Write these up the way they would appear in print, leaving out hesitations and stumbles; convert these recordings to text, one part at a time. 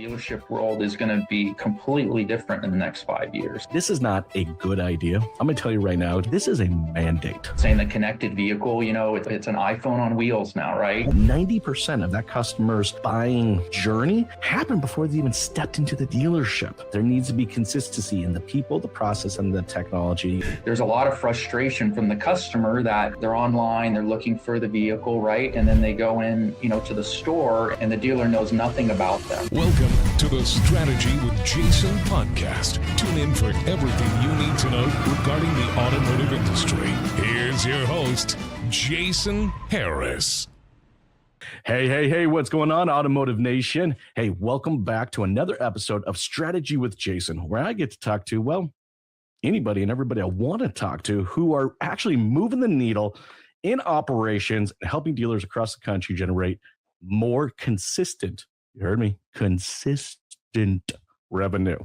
dealership world is going to be completely different in the next 5 years. This is not a good idea. I'm going to tell you right now, this is a mandate. Saying the connected vehicle, it's an iPhone on wheels now, right? 90% of that customer's buying journey happened before they even stepped into the dealership. There needs to be consistency in the people, the process, and the technology. There's a lot of frustration from the customer that they're online, they're looking for the vehicle, right? And then they go in, to the store and the dealer knows nothing about them. Welcome to the Strategy with Jason podcast. Tune in for everything you need to know regarding the automotive industry. Here's your host, Jason Harris. Hey, what's going on, Automotive Nation? Hey, welcome back to another episode of Strategy with Jason, where I get to talk to, well, anybody and everybody I want to talk to who are actually moving the needle in operations and helping dealers across the country generate more consistent, you heard me, consistent revenue.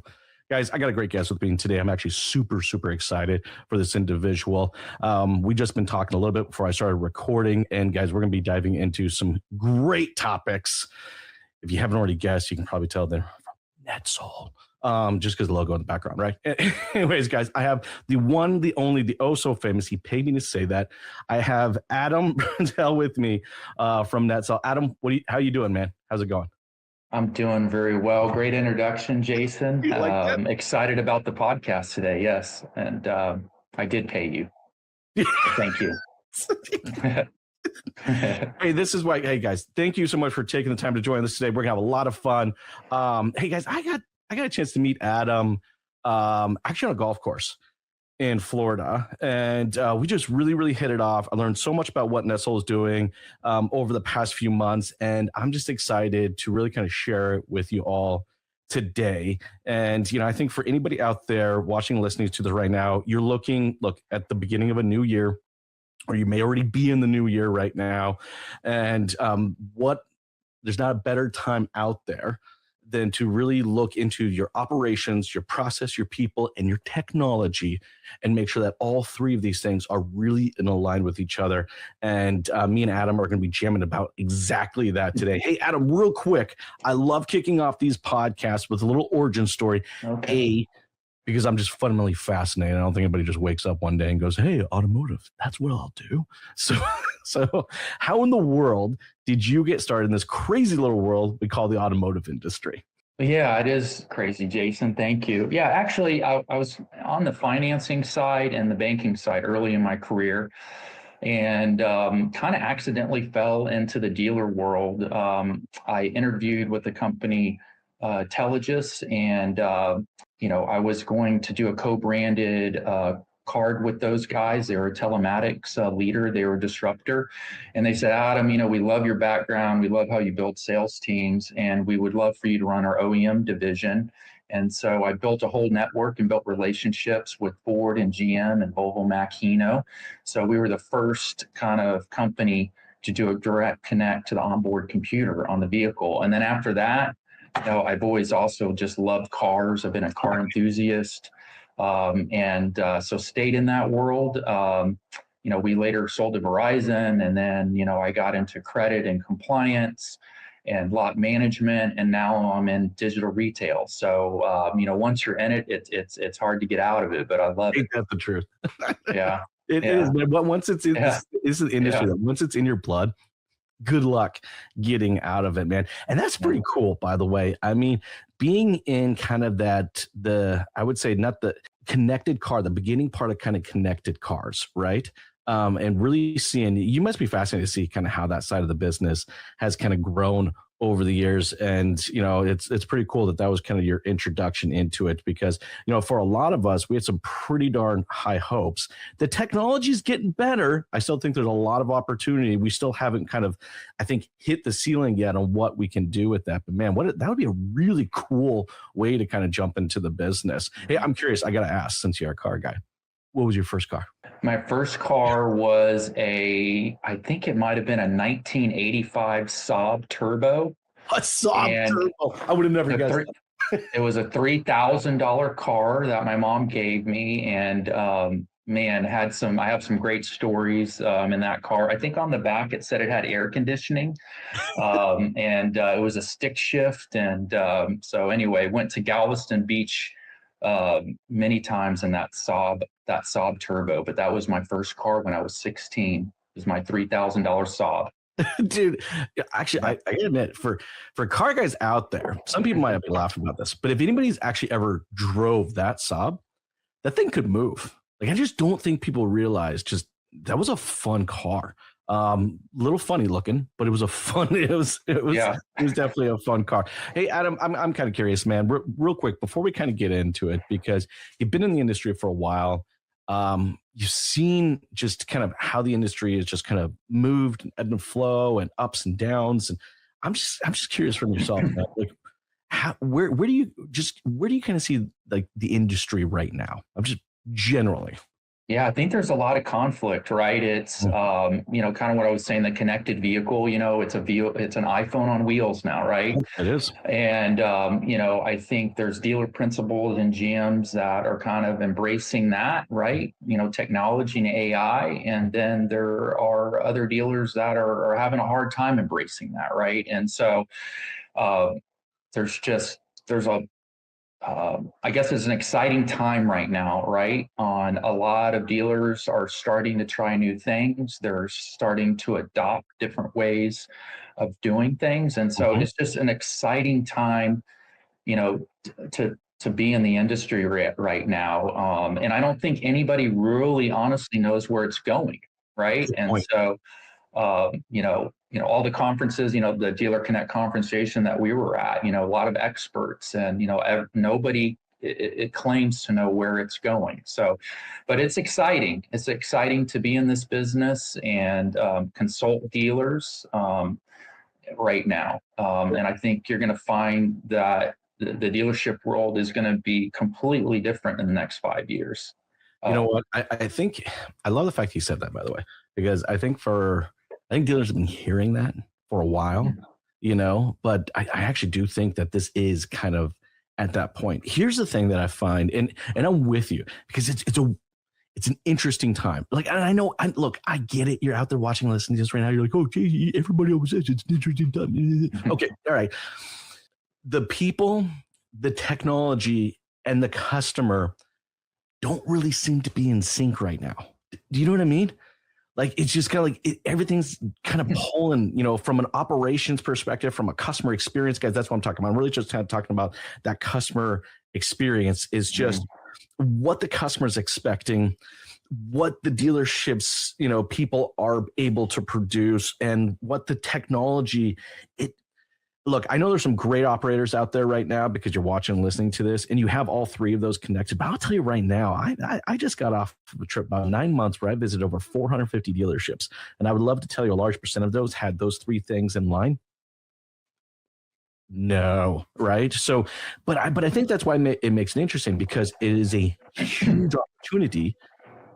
Guys, I got a great guest with me today. I'm actually super excited for this individual. We just been talking a little bit before I started recording, and guys, we're going to be diving into some great topics. If you haven't already guessed, you can probably tell they're from Netsol. Just because the logo in the background, right? Anyways, guys, I have the one, the only, the oh so famous. He paid me to say that. I have Adam Bruttell with me from Netsol. Adam, how you doing, man? How's it going? I'm doing very well. Great introduction, Jason. Excited about the podcast today. Yes. And I did pay you. Thank you. Hey, this is why. Hey, guys, thank you so much for taking the time to join us today. We're going to have a lot of fun. Hey, guys, I got a chance to meet Adam actually on a golf course in Florida, and we just really hit it off. I learned so much about what Netsol is doing over the past few months, and I'm just excited to really kind of share it with you all today. And I think for anybody out there watching, listening to this right now, you're look at the beginning of a new year, or you may already be in the new year right now, and there's not a better time out there than to really look into your operations, your process, your people, and your technology, and make sure that all three of these things are really in line with each other. And me and Adam are going to be jamming about exactly that today. Hey, Adam, real quick, I love kicking off these podcasts with a little origin story. Okay. Because I'm just fundamentally fascinated. I don't think anybody just wakes up one day and goes, hey, automotive, that's what I'll do. So how in the world did you get started in this crazy little world we call the automotive industry? Yeah, it is crazy, Jason. Thank you. Yeah, actually, I was on the financing side and the banking side early in my career, and kind of accidentally fell into the dealer world. I interviewed with the company Telligis, and I was going to do a co-branded card with those guys. They were a telematics leader. They were a disruptor. And they said, Adam, we love your background. We love how you build sales teams, and we would love for you to run our OEM division. And so I built a whole network and built relationships with Ford and GM and Volvo Macchino. So we were the first kind of company to do a direct connect to the onboard computer on the vehicle. And then after that, I've always also just loved cars. I've been a car enthusiast. So stayed in that world. We later sold to Verizon, and then, I got into credit and compliance and lot management, and now I'm in digital retail. So, once you're in it, it's hard to get out of it, but I love it. That's the truth. Yeah. It is. But once it's in this industry, once it's in your blood, good luck getting out of it, man. And that's pretty cool, by the way. I mean, being in kind of I would say not the connected car, the beginning part of kind of connected cars, right? And really seeing, you must be fascinated to see kind of how that side of the business has kind of grown over the years. And, it's pretty cool that was kind of your introduction into it, because, for a lot of us, we had some pretty darn high hopes. The technology is getting better. I still think there's a lot of opportunity. We still haven't kind of, I think, hit the ceiling yet on what we can do with that. But man, that would be a really cool way to kind of jump into the business. Hey, I'm curious. I got to ask, since you're a car guy, what was your first car? My first car was I think it might have been a 1985 Saab Turbo. A Saab Turbo. I would have never guessed that. It was a $3,000 car that my mom gave me. And man, I have some great stories in that car. I think on the back it said it had air conditioning, and it was a stick shift. And so anyway, went to Galveston Beach many times in that Saab Turbo, but that was my first car when I was 16. It was my $3,000 Saab. Dude, actually, I gotta admit, for car guys out there, some people might be laughing about this, but if anybody's actually ever drove that Saab, that thing could move. Like, I just don't think people realize just that was a fun car. Little funny looking, but it was a fun. It was definitely a fun car. Hey, Adam, I'm kind of curious, man. Real quick before we kind of get into it, because you've been in the industry for a while. You've seen just kind of how the industry has just kind of moved and flow and ups and downs. And I'm just curious from yourself, man, like where do you kind of see like the industry right now? I'm just generally. Yeah, I think there's a lot of conflict, right? It's, kind of what I was saying, the connected vehicle, it's an iPhone on wheels now, right? It is. And, I think there's dealer principals and GMs that are kind of embracing that, right? Technology and AI. And then there are other dealers that are having a hard time embracing that, right? And so I guess it's an exciting time right now, right? On a lot of dealers are starting to try new things. They're starting to adopt different ways of doing things. And so it's just an exciting time, to be in the industry right now. And I don't think anybody really honestly knows where it's going, right? And so, all the conferences, the Dealer Connect conversation that we were at, a lot of experts and, nobody it claims to know where it's going. So, but it's exciting. It's exciting to be in this business and consult dealers right now. And I think you're going to find that the dealership world is going to be completely different in the next 5 years. You know what? I think I love the fact he said that, by the way, because I think dealers have been hearing that for a while, but I actually do think that this is kind of at that point. Here's the thing that I find, and I'm with you, because it's an interesting time. Like, and I know, I get it. You're out there watching, listening to this right now. You're like, oh, gee, everybody always says it's an interesting time. Okay, all right. The people, the technology, and the customer don't really seem to be in sync right now. Do you know what I mean? Like, it's just kind of like everything's kind of pulling, from an operations perspective, from a customer experience, guys. That's what I'm talking about. I'm really just kind of talking about that customer experience is just what the customer is expecting, what the dealerships, people are able to produce, and what the technology. Look, I know there's some great operators out there right now because you're watching and listening to this, and you have all three of those connected. But I'll tell you right now, I just got off of a trip about 9 months where I visited over 450 dealerships, and I would love to tell you a large percent of those had those three things in line. No, right? So, but I think that's why it makes it interesting, because it is a huge opportunity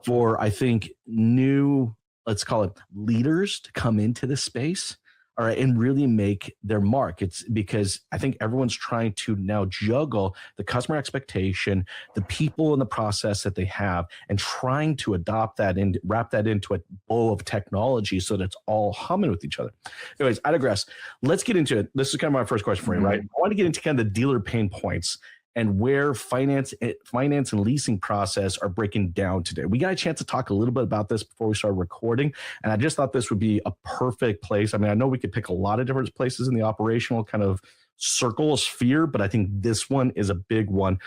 for, I think, new, let's call it, leaders to come into this space. All right, and really make their mark. It's because I think everyone's trying to now juggle the customer expectation, the people in the process that they have, and trying to adopt that and wrap that into a bow of technology so that it's all humming with each other. Anyways, I digress. Let's get into it. This is kind of my first question for you, right? I want to get into kind of the dealer pain points and where finance and leasing process are breaking down today. We got a chance to talk a little bit about this before we started recording, and I just thought this would be a perfect place. I mean, I know we could pick a lot of different places in the operational kind of circle sphere, but I think this one is a big one.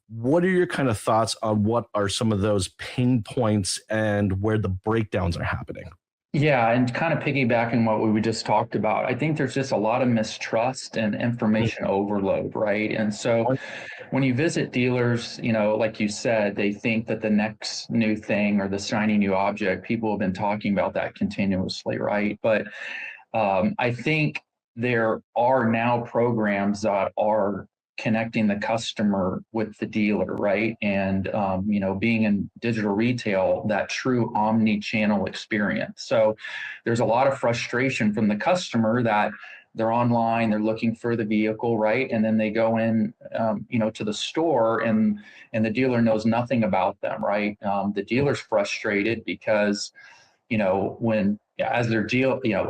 What are your kind of thoughts on what are some of those pain points and where the breakdowns are happening? Yeah, and kind of piggybacking what we just talked about, I think there's just a lot of mistrust and information overload, right? And so when you visit dealers, like you said, they think that the next new thing or the shiny new object, people have been talking about that continuously, right? But I think there are now programs that are connecting the customer with the dealer, right? And, being in digital retail, that true omni-channel experience. So there's a lot of frustration from the customer that they're online, they're looking for the vehicle, right? And then they go in, to the store, and the dealer knows nothing about them, right? The dealer's frustrated because, when as their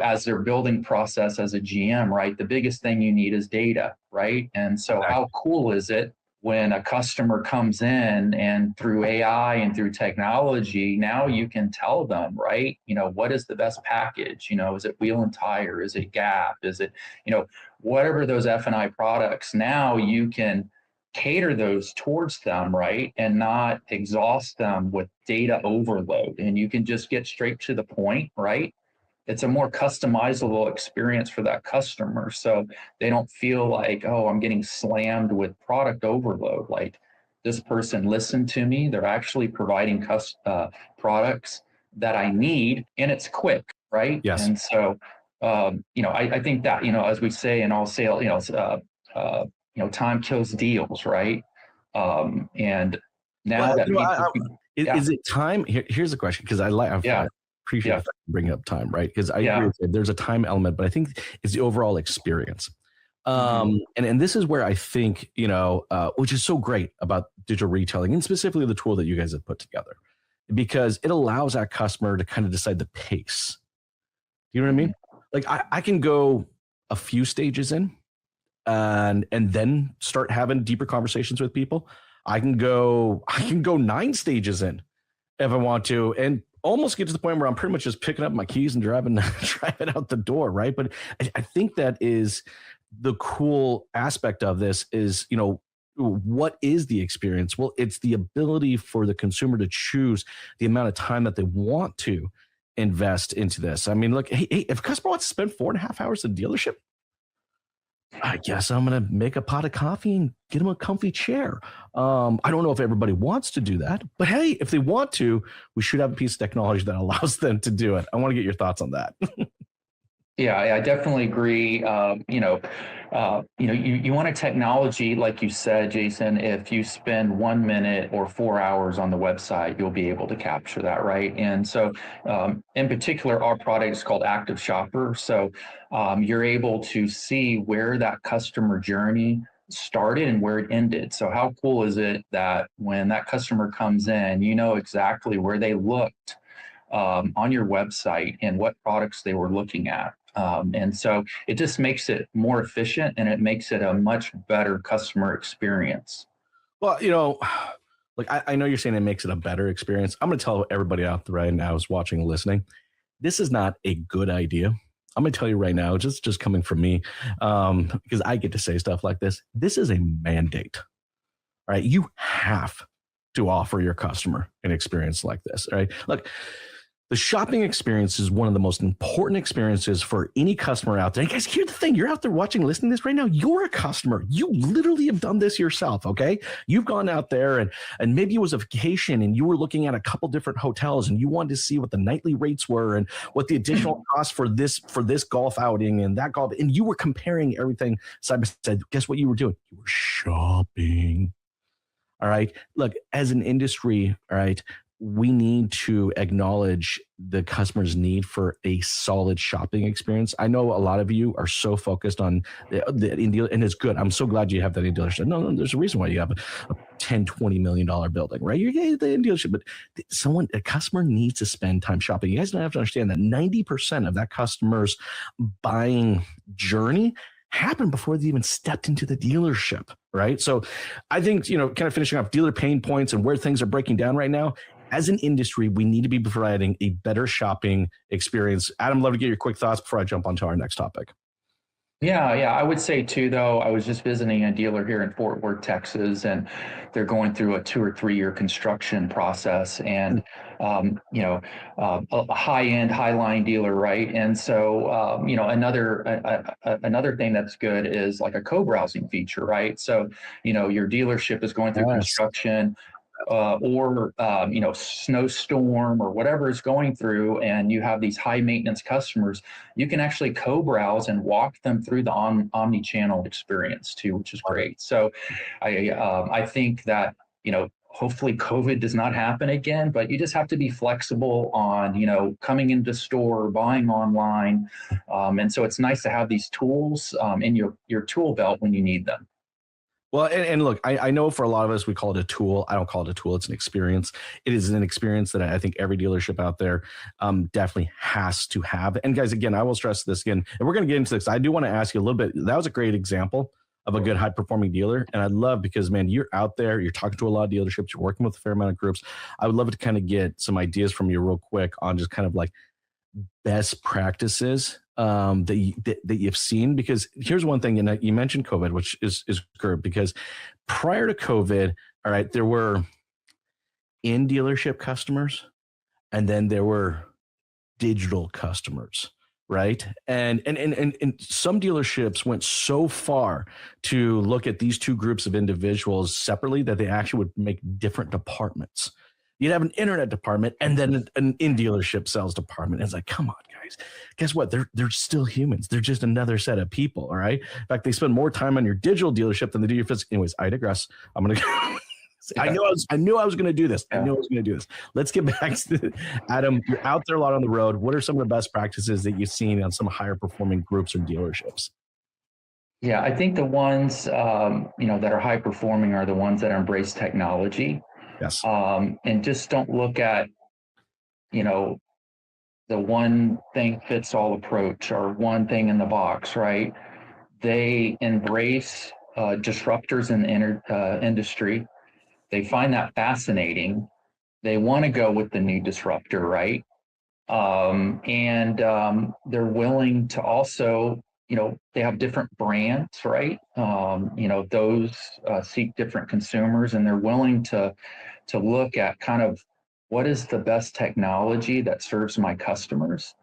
as their building process as a GM, right? The biggest thing you need is data, right? And so how cool is it when a customer comes in and through AI and through technology, now you can tell them, right? What is the best package? Is it wheel and tire? Is it gap? Is it, whatever those F&I products, now you can cater those towards them, right? And not exhaust them with data overload. And you can just get straight to the point, right? It's a more customizable experience for that customer. So they don't feel like, oh, I'm getting slammed with product overload. Like, this person listened to me. They're actually providing products that I need, and it's quick, right? Yes. And so, I think that, as we say in all sales, time kills deals, right? And now is it time? Here's the question, because I appreciate the fact you bring up time, right? Because I agree with you. There's a time element, but I think it's the overall experience. And this is where I think, which is so great about digital retailing, and specifically the tool that you guys have put together, because it allows that customer to kind of decide the pace. You know what I mean? Like, I can go a few stages in and then start having deeper conversations with people. I can go 9 stages in if I want to, and almost get to the point where I'm pretty much just picking up my keys and driving out the door, right? But I think that is the cool aspect of this is, what is the experience? Well, it's the ability for the consumer to choose the amount of time that they want to invest into this. I mean, look, hey, if a customer wants to spend 4.5 hours at a dealership, I guess I'm going to make a pot of coffee and get them a comfy chair. I don't know if everybody wants to do that, but hey, if they want to, we should have a piece of technology that allows them to do it. I want to get your thoughts on that. Yeah, I definitely agree. You want a technology, like you said, Jason. If you spend 1 minute or 4 hours on the website, you'll be able to capture that, right? And so, in particular, our product is called Active Shopper. So, you're able to see where that customer journey started and where it ended. So, how cool is it that when that customer comes in, you know exactly where they looked on your website and what products they were looking at. And so it just makes it more efficient, and it makes it a much better customer experience. Well, like I know you're saying it makes it a better experience. I'm going to tell everybody out there right now who's watching and listening, this is not a good idea. I'm going to tell you right now, just coming from me, because I get to say stuff like this. This is a mandate, right? You have to offer your customer an experience like this, right? Look, the shopping experience is one of the most important experiences for any customer out there. And guys, here's the thing. You're out there watching, listening to this right now. You're a customer. You literally have done this yourself, okay? You've gone out there and maybe it was a vacation and you were looking at a couple different hotels and you wanted to see what the nightly rates were and what the additional cost for this golf outing and that golf. And you were comparing everything side by side. Guess what you were doing? You were shopping. All right. Look, as an industry, all right, we need to acknowledge the customer's need for a solid shopping experience. I know a lot of you are so focused on the in-dealer, and it's good. I'm so glad you have that in-dealership. No, there's a reason why you have a $10-20 million building, right? You're getting the in-dealership, but a customer needs to spend time shopping. You guys don't have to understand that 90% of that customer's buying journey happened before they even stepped into the dealership, right? So I think, kind of finishing off dealer pain points and where things are breaking down right now, as an industry, we need to be providing a better shopping experience. Adam, love to get your quick thoughts before I jump onto our next topic. Yeah. I would say too, though, I was just visiting a dealer here in Fort Worth, Texas, and they're going through a 2 or 3 year construction process, and a high-end, high-line dealer, right? And so another thing that's good is like a co-browsing feature, right? So your dealership is going through construction. Or snowstorm or whatever is going through, and you have these high maintenance customers, you can actually co-browse and walk them through the omni-channel experience too, which is great. So I think that, hopefully COVID does not happen again, but you just have to be flexible on, coming into store, buying online. And so it's nice to have these tools in your tool belt when you need them. Well, and look, I know for a lot of us, we call it a tool. I don't call it a tool. It's an experience. It is an experience that I think every dealership out there definitely has to have. And guys, again, I will stress this again, and we're going to get into this. I do want to ask you a little bit. That was a great example of a good high performing dealer. And I love, because man, you're out there, you're talking to a lot of dealerships, you're working with a fair amount of groups. I would love to kind of get some ideas from you real quick on just kind of like best practices that you've seen. Because here's one thing, and you mentioned COVID, which is good, because prior to COVID, all right, there were in dealership customers, and then there were digital customers. Right. And some dealerships went so far to look at these two groups of individuals separately that they actually would make different departments. You'd have an internet department and then an in-dealership sales department. And it's like, come on, guys. Guess what? They're still humans. They're just another set of people. All right. In fact, they spend more time on your digital dealership than they do your physical. Anyways, I digress. I'm going to I knew I was going to do this. I knew I was going to do this. Let's get back to Adam. You're out there a lot on the road. What are some of the best practices that you've seen on some higher performing groups or dealerships? Yeah, I think the ones, that are high performing are the ones that embrace technology. Yes. And just don't look at, the one thing fits all approach or one thing in the box, right? They embrace disruptors in the industry. They find that fascinating. They want to go with the new disruptor, right? And they're willing to also, they have different brands, right? Those seek different consumers, and they're willing to look at kind of what is the best technology that serves my customers,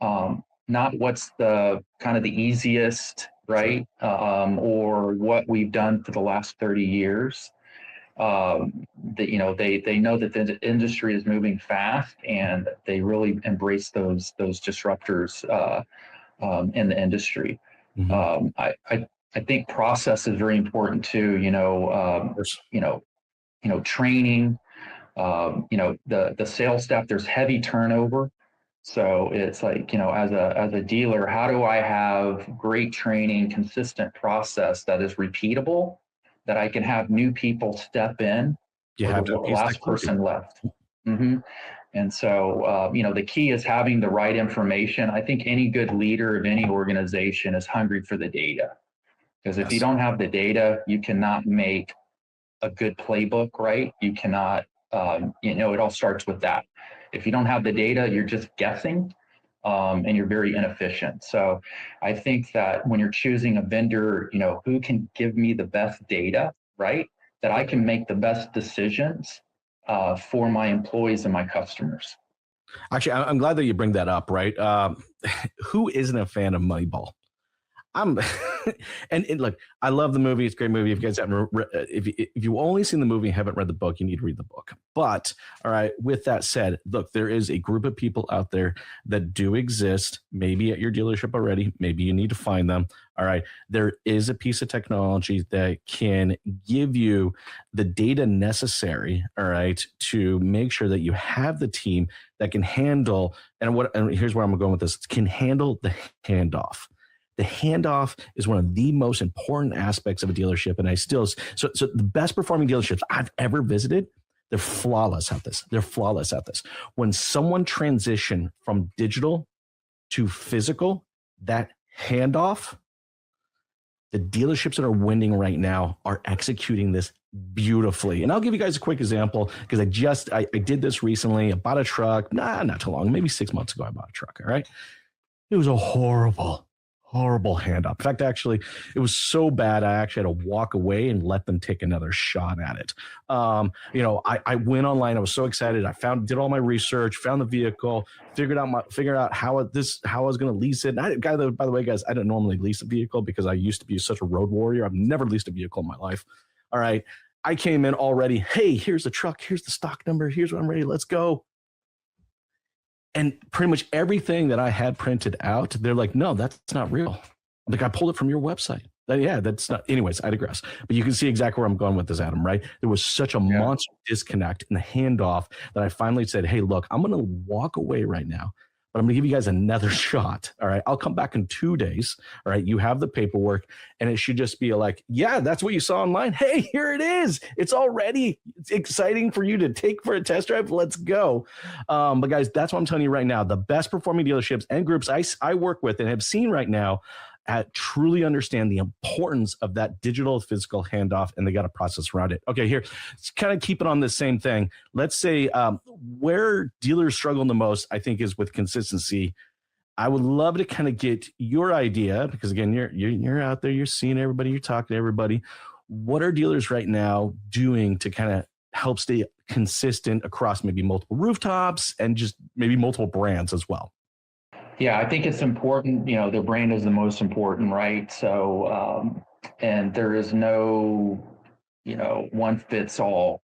not what's the kind of the easiest, right? Or what we've done for the last 30 years. They know that the industry is moving fast, and they really embrace those disruptors in the industry. Mm-hmm. I think process is very important too. Training. The sales staff. There's heavy turnover, so it's like, as a dealer, how do I have great training, consistent process that is repeatable, that I can have new people step in. You have the last person left. Mm-hmm. And so, the key is having the right information. I think any good leader of any organization is hungry for the data, because if you don't have the data, you cannot make a good playbook, right? You cannot, it all starts with that. If you don't have the data, you're just guessing. And you're very inefficient. So I think that when you're choosing a vendor, who can give me the best data, right, that I can make the best decisions for my employees and my customers. Actually, I'm glad that you bring that up, right? Who isn't a fan of Moneyball? And look, I love the movie. It's a great movie. If you guys haven't, if you've only seen the movie and haven't read the book, you need to read the book. But all right, with that said, look, there is a group of people out there that do exist, maybe at your dealership already. Maybe you need to find them. All right, there is a piece of technology that can give you the data necessary, all right, to make sure that you have the team that can handle, and here's where I'm going with this, can handle the handoff. The handoff is one of the most important aspects of a dealership. And so the best performing dealerships I've ever visited, they're flawless at this. They're flawless at this. When someone transition from digital to physical, that handoff, the dealerships that are winning right now are executing this beautifully. And I'll give you guys a quick example, because I did this recently. I bought a truck, not too long, maybe 6 months ago, I bought a truck. All right. It was a horrible handoff. In fact, actually, it was so bad, I actually had to walk away and let them take another shot at it. I went online. I was so excited. Did all my research, found the vehicle, figured out how I was going to lease it. By the way, guys, I didn't normally lease a vehicle because I used to be such a road warrior. I've never leased a vehicle in my life. All right. I came in already. Hey, here's the truck. Here's the stock number. Here's what I'm ready. Let's go. And pretty much everything that I had printed out, they're like, no, that's not real. Like, I pulled it from your website. Yeah, that's not, anyways, I digress. But you can see exactly where I'm going with this, Adam, right? There was such a monster disconnect in the handoff that I finally said, hey, look, I'm going to walk away right now, but I'm going to give you guys another shot. All right. I'll come back in 2 days. All right. You have the paperwork, and it should just be like, yeah, that's what you saw online. Hey, here it is. It's all ready. It's exciting for you to take for a test drive. Let's go. But guys, that's what I'm telling you right now. The best performing dealerships and groups I work with and have seen right now truly understand the importance of that digital physical handoff, and they got a process around it. Okay, here, let's kind of keep it on the same thing. Let's say where dealers struggle the most, I think, is with consistency. I would love to kind of get your idea, because again, you're out there, you're seeing everybody, you're talking to everybody. What are dealers right now doing to kind of help stay consistent across maybe multiple rooftops and just maybe multiple brands as well? Yeah, I think it's important. The brand is the most important, right? So, and there is no, one fits all,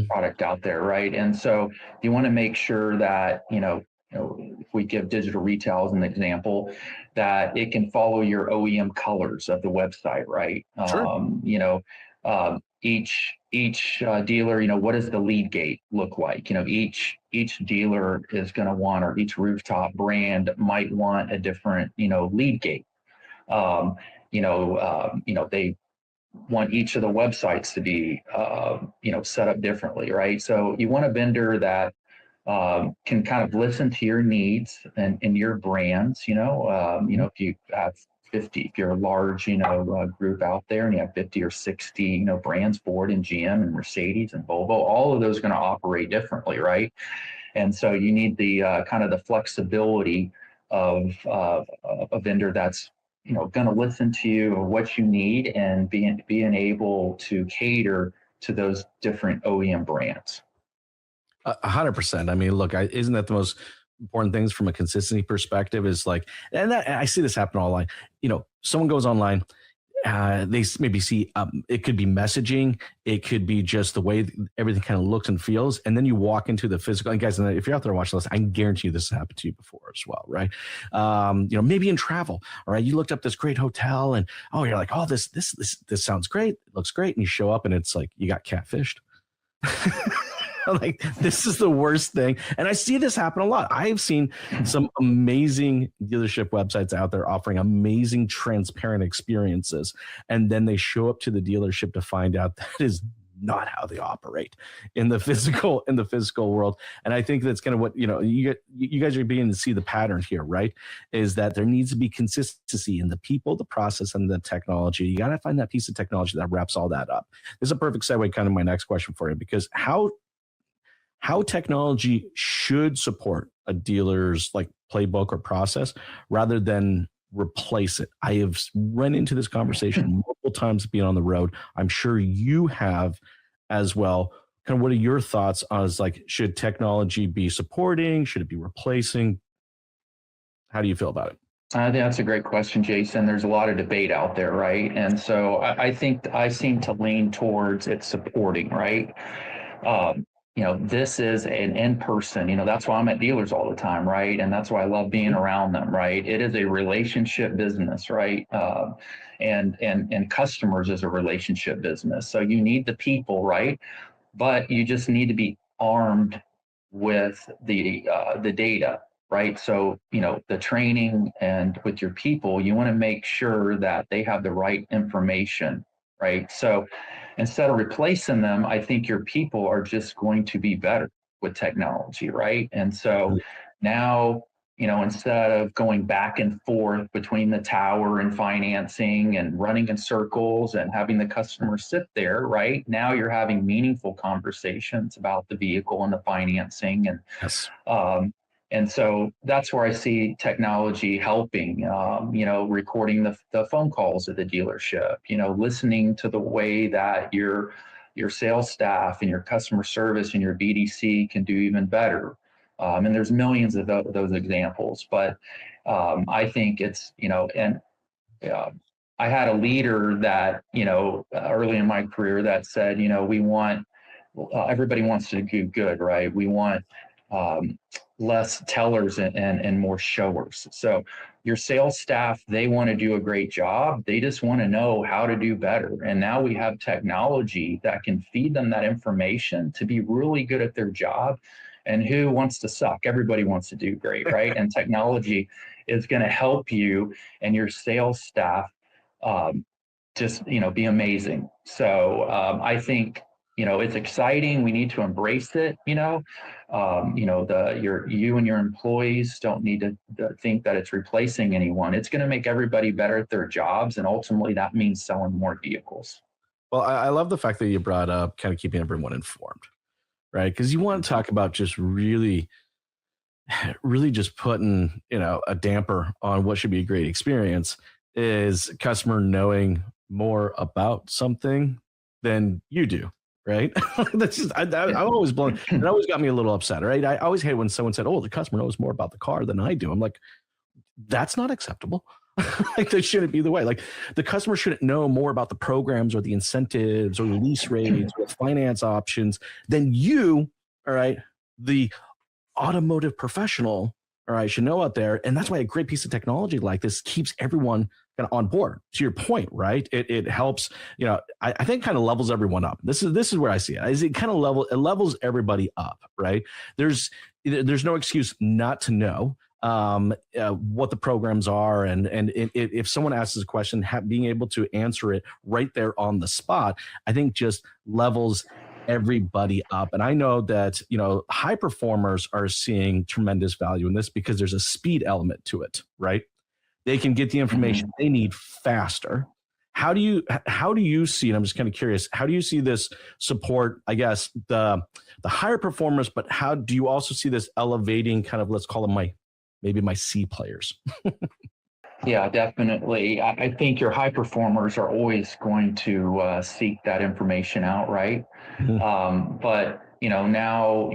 product out there, right? And so you want to make sure that, if we give digital retail as an example, that it can follow your OEM colors of the website, right? Sure. Each dealer, what does the lead gate look like? Each dealer is going to want, or each rooftop brand might want a different, lead gate. They want each of the websites to be, set up differently, right? So you want a vendor that can kind of listen to your needs and your brands. If you have 50, if you're a large, group out there and you have 50 or 60, brands, Ford and GM and Mercedes and Volvo, all of those are going to operate differently, right? And so you need the kind of the flexibility of a vendor that's, going to listen to you or what you need and being able to cater to those different OEM brands. 100%. I mean, look, isn't that the most important things from a consistency perspective is like, and I see this happen online. Someone goes online, they maybe see, it could be messaging. It could be just the way everything kind of looks and feels. And then you walk into the physical, and guys, if you're out there watching this, I can guarantee you this has happened to you before as well. Right. Maybe in travel, all right. You looked up this great hotel and, you're like, oh, this sounds great. It looks great. And you show up and it's like, you got catfished. Like, this is the worst thing. And I see this happen a lot. I've seen some amazing dealership websites out there offering amazing transparent experiences. And then they show up to the dealership to find out that is not how they operate in the physical world. And I think that's kind of what, you guys are beginning to see the pattern here, right? Is that there needs to be consistency in the people, the process, and the technology. You got to find that piece of technology that wraps all that up. This is a perfect segue, kind of my next question for you, because how technology should support a dealer's like playbook or process rather than replace it. I have run into this conversation multiple times being on the road. I'm sure you have as well. Kind of what are your thoughts on should technology be supporting? Should it be replacing? How do you feel about it? I think that's a great question, Jason. There's a lot of debate out there, right? And so I think I seem to lean towards it supporting, right? This is an in-person, that's why I'm at dealers all the time, right? And that's why I love being around them, right? It is a relationship business, right? And customers is a relationship business. So you need the people, right? But you just need to be armed with the data, right? So, the training and with your people, you want to make sure that they have the right information, right? So instead of replacing them, I think your people are just going to be better with technology, right? And so now, instead of going back and forth between the tower and financing and running in circles and having the customer sit there, right? Now you're having meaningful conversations about the vehicle and the financing. And yes. And so that's where I see technology helping, recording the phone calls at the dealership, listening to the way that your sales staff and your customer service and your BDC can do even better. And there's millions of those examples, but I think it's, I had a leader that, early in my career that said, everybody wants to do good, right? We want, less tellers and more showers. So your sales staff, they want to do a great job. They just want to know how to do better. And now we have technology that can feed them that information to be really good at their job. And who wants to suck? Everybody wants to do great, right? And technology is going to help you and your sales staff just, be amazing. So I think, it's exciting. We need to embrace it. You and your employees don't need to think that it's replacing anyone. It's going to make everybody better at their jobs, and ultimately that means selling more vehicles. Well, I love the fact that you brought up kind of keeping everyone informed, right? Because you want to talk about just really just putting a damper on what should be a great experience is customer knowing more about something than you do. Right. That's just, I'm always blown. It always got me a little upset. Right. I always hate when someone said, oh, the customer knows more about the car than I do. I'm like, that's not acceptable. Like, that shouldn't be the way. Like, the customer shouldn't know more about the programs or the incentives or the lease rates or finance options than you. All right. The automotive professional, all right, should know out there. And that's why a great piece of technology like this keeps everyone kind of on board. To your point, right? It helps, I think kind of levels everyone up. This is where I see it. Is it kind of levels everybody up, right? There's no excuse not to know what the programs are. And if someone asks a question, being able to answer it right there on the spot, I think just levels everybody up. And I know that, high performers are seeing tremendous value in this because there's a speed element to it, right? They can get the information they need faster. How do you see, and I'm just kind of curious, how do you see this support, I guess, the higher performers, but how do you also see this elevating kind of, let's call them maybe my C players? Yeah, definitely. I think your high performers are always going to seek that information out, right? But now,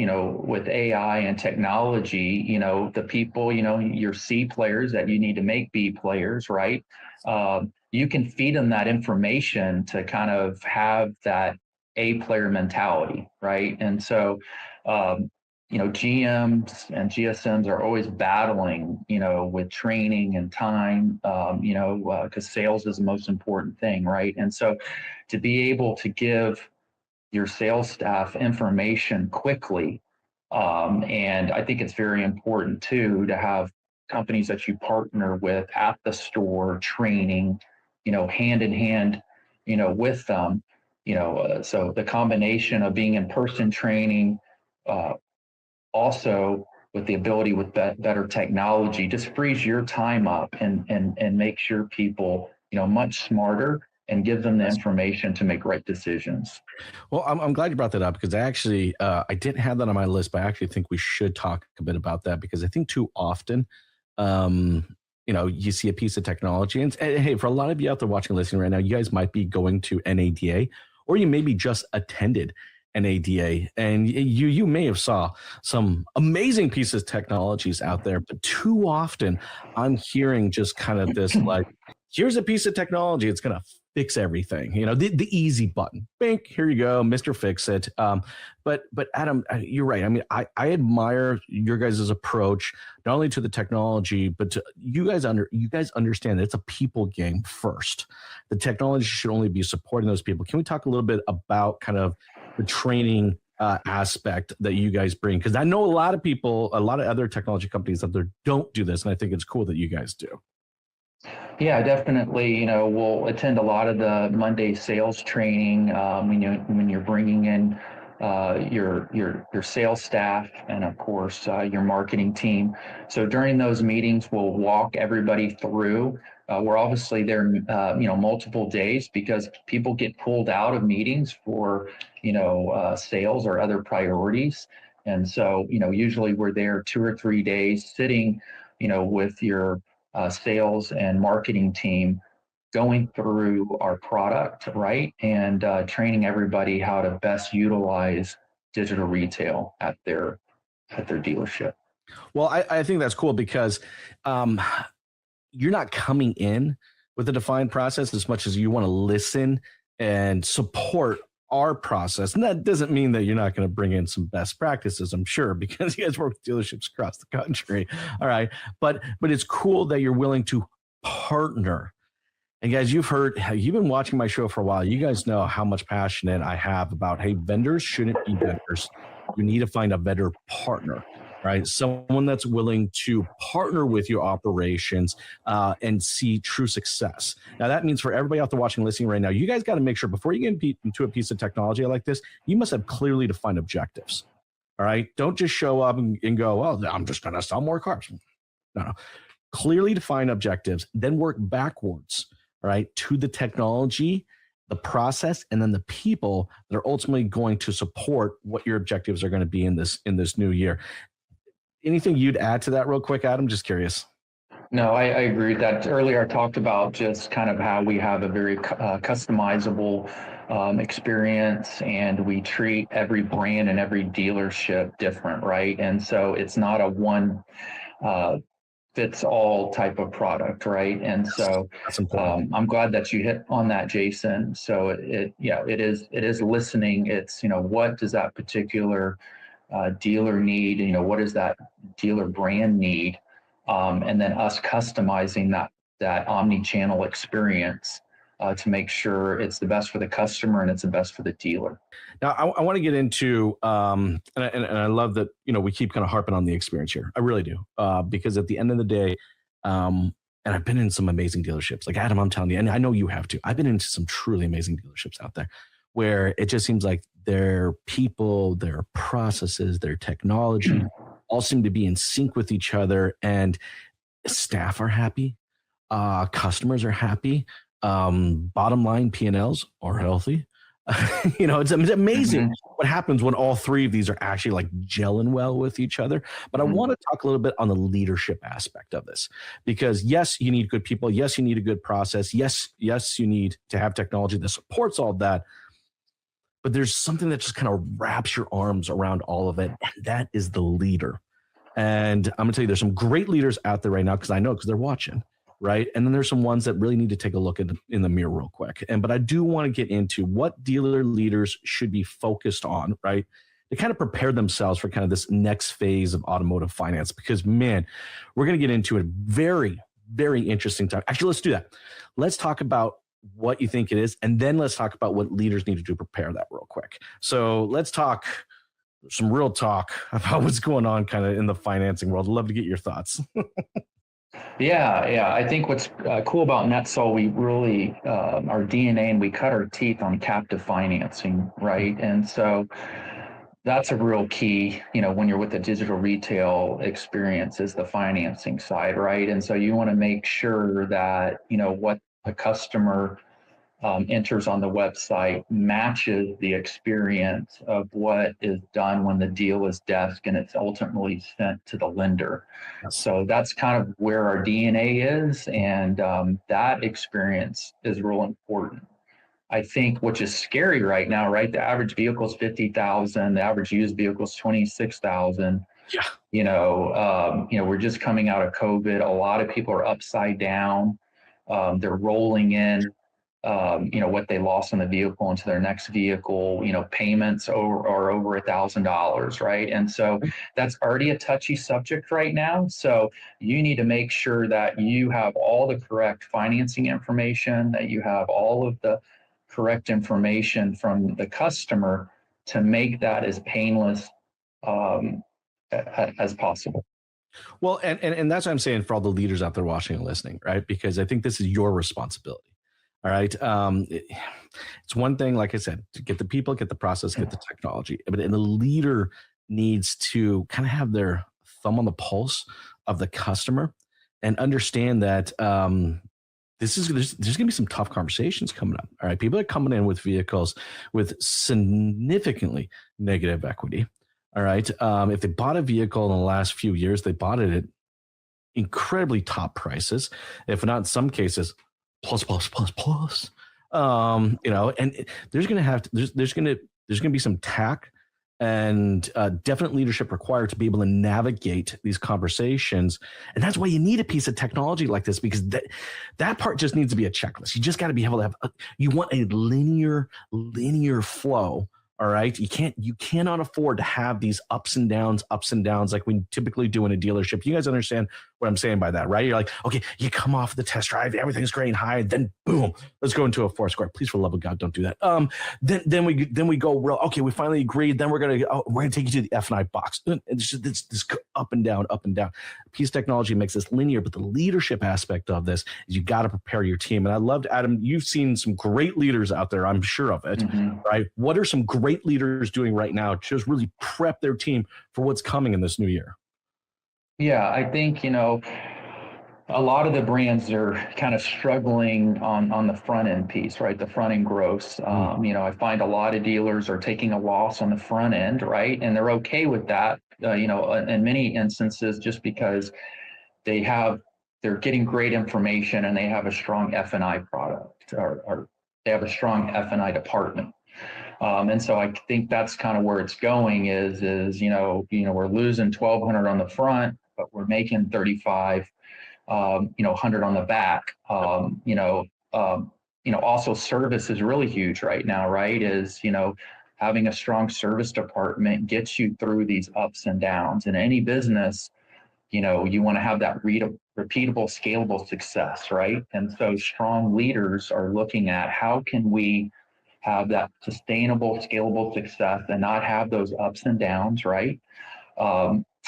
with AI and technology, the people, your C players that you need to make B players, right? You can feed them that information to kind of have that A player mentality, right? And so, GMs and GSMs are always battling, with training and time, because sales is the most important thing, right? And so to be able to give your sales staff information quickly, and I think it's very important too to have companies that you partner with at the store training, hand in hand, with them, so the combination of being in person training, also with the ability with better technology just frees your time up and makes your people, much smarter and give them the information to make right decisions. Well, I'm glad you brought that up because I actually, I didn't have that on my list, but I actually think we should talk a bit about that because I think too often, you see a piece of technology and hey, for a lot of you out there watching and listening right now, you guys might be going to NADA or you maybe just attended NADA and you may have saw some amazing pieces of technologies out there, but too often I'm hearing just kind of this like, here's a piece of technology, it's going to fix everything, the easy button, bink, here you go, Mr. Fix It. But Adam, you're right. I mean, I admire your guys' approach, not only to the technology, but to you guys understand that it's a people game first. The technology should only be supporting those people. Can we talk a little bit about kind of the training aspect that you guys bring? Because I know a lot of other technology companies out there don't do this, and I think it's cool that you guys do. Yeah, definitely. We'll attend a lot of the Monday sales training when you're bringing in your sales staff and of course your marketing team. So during those meetings, we'll walk everybody through. We're obviously there, multiple days because people get pulled out of meetings for, sales or other priorities. And so, usually we're there 2 or 3 days sitting, with your sales and marketing team going through our product, right? And training everybody how to best utilize digital retail at their dealership. Well, I think that's cool because you're not coming in with a defined process as much as you want to listen and support our process. And that doesn't mean that you're not going to bring in some best practices, I'm sure, because you guys work with dealerships across the country. All right. But it's cool that you're willing to partner. And guys, you've been watching my show for a while. You guys know how much passionate I have about, hey, vendors shouldn't be vendors. You need to find a vendor partner, right? Someone that's willing to partner with your operations and see true success. Now, that means for everybody out there watching and listening right now, you guys got to make sure before you get into a piece of technology like this, you must have clearly defined objectives. All right. Don't just show up and go, well, I'm just going to sell more cars. No. Clearly define objectives, then work backwards, right, to the technology, the process, and then the people that are ultimately going to support what your objectives are going to be in this new year. Anything you'd add to that real quick, Adam? Just curious. No, I agree with that. Earlier, I talked about just kind of how we have a very customizable experience, and we treat every brand and every dealership different, right? And so it's not a one fits all type of product, right? And so I'm glad that you hit on that, Jason. So it is listening. It's, what does that particular dealer need? What does that dealer brand need? And then us customizing that omni-channel experience to make sure it's the best for the customer and it's the best for the dealer. Now, I want to get into, and I love that, we keep kind of harping on the experience here. I really do, because at the end of the day, and I've been in some amazing dealerships. Like Adam, I'm telling you, and I know you have too. I've been into some truly amazing dealerships out there where it just seems like their people, their processes, their technology all seem to be in sync with each other, and staff are happy, customers are happy, bottom line P&Ls are healthy. It's amazing what happens when all three of these are actually like gelling well with each other. But I want to talk a little bit on the leadership aspect of this, because yes, you need good people. Yes, you need a good process. Yes, you need to have technology that supports all of that. But there's something that just kind of wraps your arms around all of it, and that is the leader. And I'm gonna tell you, there's some great leaders out there right now, because they're watching. Right. And then there's some ones that really need to take a look in the mirror real quick. But I do want to get into what dealer leaders should be focused on, right, to kind of prepare themselves for kind of this next phase of automotive finance, because, man, we're going to get into a very, very interesting time. Actually, let's do that. Let's talk about what you think it is, and then let's talk about what leaders need to do to prepare that real quick. So let's talk some real talk about what's going on kind of in the financing world. I'd love to get your thoughts. Yeah. I think what's cool about Netsol, we really, our DNA, and we cut our teeth on captive financing, right? And so that's a real key, when you're with the digital retail experience, is the financing side, right? And so you want to make sure that, what the customer enters on the website matches the experience of what is done when the deal is desk and it's ultimately sent to the lender. So that's kind of where our DNA is, and that experience is real important. I think, which is scary right now, right? The average vehicle is 50,000, the average used vehicle is 26,000. Yeah. We're just coming out of COVID. A lot of people are upside down. They're rolling in what they lost on the vehicle into their next vehicle. Payments are over $1,000, right? And so that's already a touchy subject right now. So you need to make sure that you have all the correct financing information, that you have all of the correct information from the customer to make that as painless as possible. Well, and that's what I'm saying for all the leaders out there watching and listening, right? Because I think this is your responsibility. All right. It's one thing, like I said, to get the people, get the process, get the technology, but the leader needs to kind of have their thumb on the pulse of the customer and understand that there's going to be some tough conversations coming up. All right. People are coming in with vehicles with significantly negative equity. All right. If they bought a vehicle in the last few years, they bought it at incredibly top prices, if not in some cases, plus. And there's going to be some tack and definite leadership required to be able to navigate these conversations. And that's why you need a piece of technology like this, because that part just needs to be a checklist. You just got to be able to have you want a linear flow. All right. You cannot afford to have these ups and downs like we typically do in a dealership. You guys understand what I'm saying by that, right? You're like, okay, you come off the test drive, everything's great and high, then boom, let's go into a 4-score. Please, for the love of God, don't do that. Then we go real, okay, we finally agreed. Then we're gonna take you to the F&I box. And it's just this up and down. Piece of technology makes this linear, but the leadership aspect of this is you got to prepare your team. And I loved, Adam, you've seen some great leaders out there, I'm sure of it, right? What are some great leaders doing right now to just really prep their team for what's coming in this new year? Yeah, I think, a lot of the brands are kind of struggling on the front end piece, right? The front end gross. I find a lot of dealers are taking a loss on the front end, right? And they're okay with that, in many instances, just because they're getting great information and they have a strong F&I product or they have a strong F&I department. And so I think that's kind of where it's going is we're losing 1,200 on the front, but we're making 35, 100 on the back. Also service is really huge right now, right? Having a strong service department gets you through these ups and downs. In any business, you want to have that repeatable, scalable success, right? And so strong leaders are looking at how can we have that sustainable, scalable success and not have those ups and downs, right?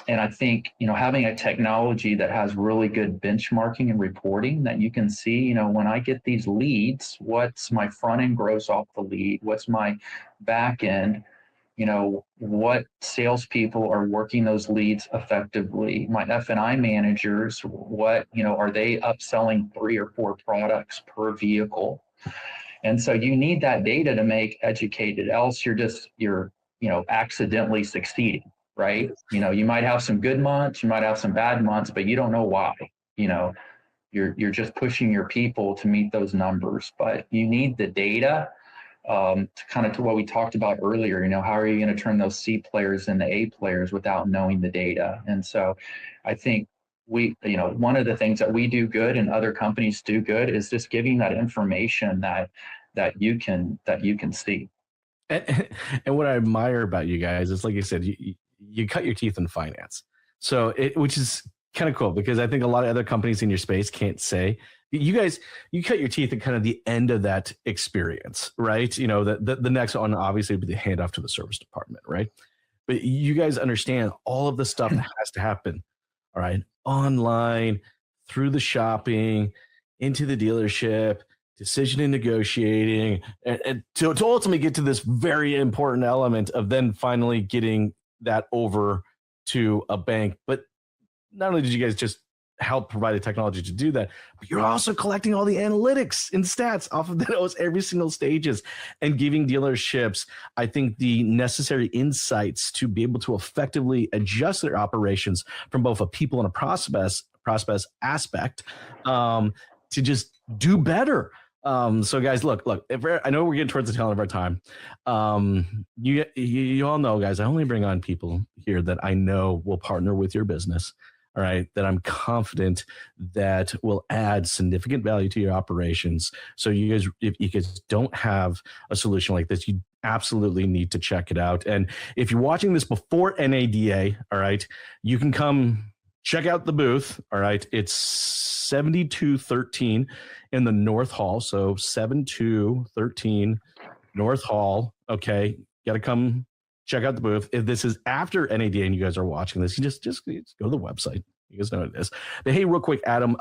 And I think, having a technology that has really good benchmarking and reporting that you can see, when I get these leads, what's my front end gross off the lead? What's my back end? What salespeople are working those leads effectively? My F&I managers, what, are they upselling 3 or 4 products per vehicle? And so you need that data to make educated, else you're accidentally succeeding, right? You might have some good months, you might have some bad months, but you don't know why. You're just pushing your people to meet those numbers, but you need the data to what we talked about earlier. How are you going to turn those C players into A players without knowing the data? And so I think one of the things that we do good and other companies do good is just giving that information that you can see. And what I admire about you guys is, like you said, you cut your teeth in finance. So which is kind of cool, because I think a lot of other companies in your space can't say. You guys, you cut your teeth at kind of the end of that experience, right? The next one obviously would be the handoff to the service department, right? But you guys understand all of the stuff that has to happen, all right? Online, through the shopping, into the dealership, decision and negotiating, and to ultimately get to this very important element of then finally getting that over to a bank. But not only did you guys just help provide the technology to do that, but you're also collecting all the analytics and stats off of those every single stages and giving dealerships, I think, the necessary insights to be able to effectively adjust their operations from both a people and a process aspect to just do better. So guys, look, I know we're getting towards the tail end of our time. You all know, guys, I only bring on people here that I know will partner with your business. All right, that I'm confident that will add significant value to your operations. So you guys, if you guys don't have a solution like this, you absolutely need to check it out. And if you're watching this before NADA, all right, you can come check out the booth. All right, it's 7213 in the North Hall. So 7213 North Hall. Okay, got to come check out the booth. If this is after NADA and you guys are watching this, you just go to the website. You guys know what it is. But hey, real quick, Adam,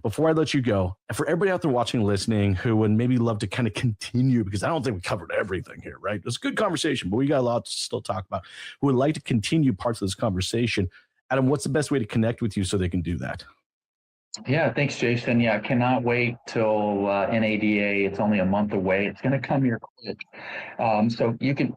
before I let you go, for everybody out there watching and listening who would maybe love to kind of continue, because I don't think we covered everything here, right? It's a good conversation, but we got a lot to still talk about, who would like to continue parts of this conversation. Adam, what's the best way to connect with you so they can do that? Yeah, thanks, Jason. Yeah, I cannot wait till NADA. It's only a month away. It's going to come here quick. So you can,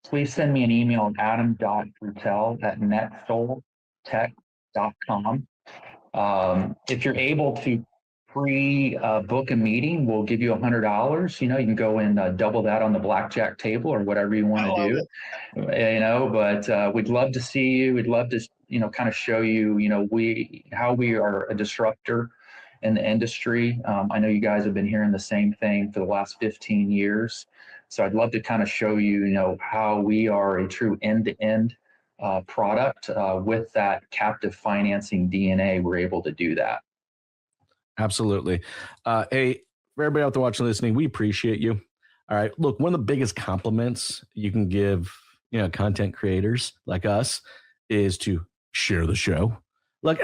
please send me an email at adam.bruttell@netsoltech.com. If you're able to free book a meeting. We'll give you $100. You can go and double that on the blackjack table or whatever you want to do. But we'd love to see you. We'd love to, kind of show you, how we are a disruptor in the industry. I know you guys have been hearing the same thing for the last 15 years. So I'd love to kind of show you, how we are a true end-to-end product with that captive financing DNA. We're able to do that. Absolutely. Hey, for everybody out there watching, listening, we appreciate you. All right. Look, one of the biggest compliments you can give, content creators like us is to share the show. Look,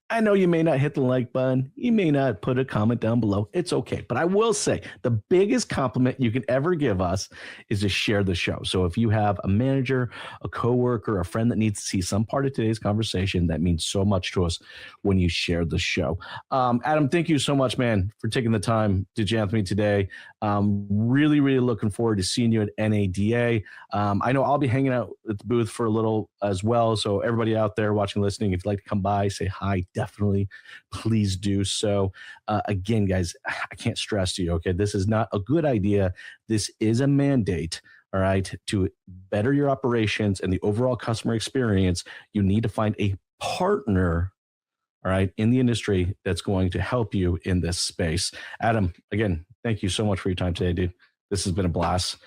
I know you may not hit the like button. You may not put a comment down below. It's okay. But I will say the biggest compliment you can ever give us is to share the show. So if you have a manager, a coworker, a friend that needs to see some part of today's conversation, that means so much to us when you share the show. Adam, thank you so much, man, for taking the time to jam with me today. Really, really looking forward to seeing you at NADA. I know I'll be hanging out at the booth for a little as well. So everybody out there watching, listening, if you'd like to come by, say hi, definitely, please do so. Again, guys, I can't stress to you, okay, this is not a good idea. This is a mandate, all right, to better your operations and the overall customer experience. You need to find a partner, all right, in the industry that's going to help you in this space. Adam, again, thank you so much for your time today, dude. This has been a blast.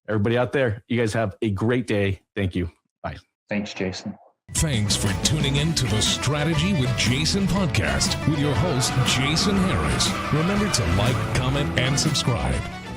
Everybody out there, you guys have a great day. Thank you. Bye. Thanks, Jason. Thanks for tuning in to the Strategy with Jason podcast with your host, Jason Harris. Remember to like, comment, and subscribe.